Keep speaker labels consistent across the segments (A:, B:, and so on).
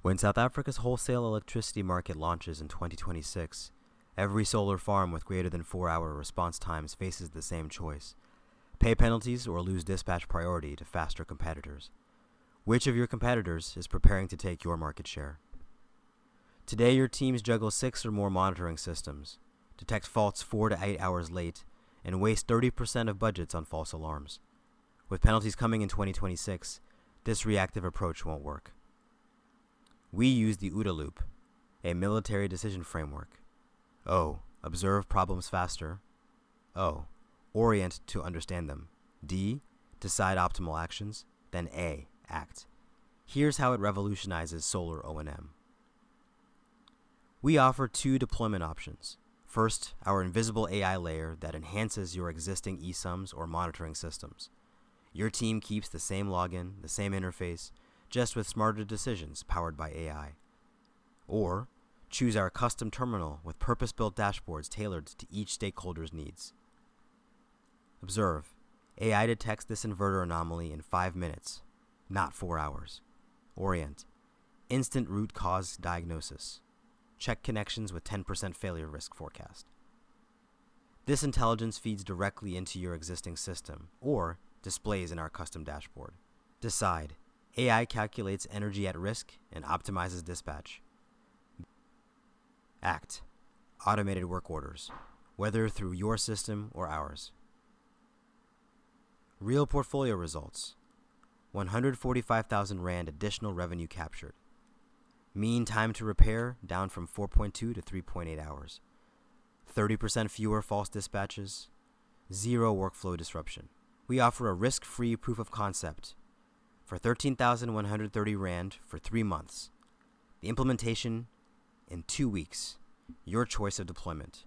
A: When South Africa's wholesale electricity market launches in 2026, every solar farm with greater than 4-hour response times faces the same choice: pay penalties or lose dispatch priority to faster competitors. Which of your competitors is preparing to take your market share? Today, your teams juggle 6 or more monitoring systems, detect faults 4 to 8 hours late, and waste 30% of budgets on false alarms. With penalties coming in 2026, this reactive approach won't work. We use the OODA loop, a military decision framework. O, observe problems faster. O, orient to understand them. D, decide optimal actions. Then A, act. Here's how it revolutionizes solar O&M. We offer 2 deployment options. First, our invisible AI layer that enhances your existing eSums or monitoring systems. Your team keeps the same login, the same interface, just with smarter decisions powered by AI. Or, choose our custom terminal with purpose-built dashboards tailored to each stakeholder's needs. Observe, AI detects this inverter anomaly in 5 minutes, not 4 hours. Orient, instant root cause diagnosis. Check connections with 10% failure risk forecast. This intelligence feeds directly into your existing system or displays in our custom dashboard. Decide, AI calculates energy at risk and optimizes dispatch. Act, automated work orders, whether through your system or ours. Real portfolio results: 145,000 Rand additional revenue captured. Mean time to repair down from 4.2 to 3.8 hours. 30% fewer false dispatches. 0 workflow disruption. We offer a risk-free proof of concept for 13,130 Rand for 3 months. The implementation in 2 weeks. Your choice of deployment.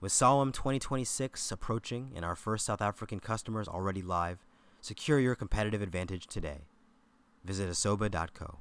A: With Solemn 2026 approaching and our first South African customers already live, secure your competitive advantage today. Visit asoba.co.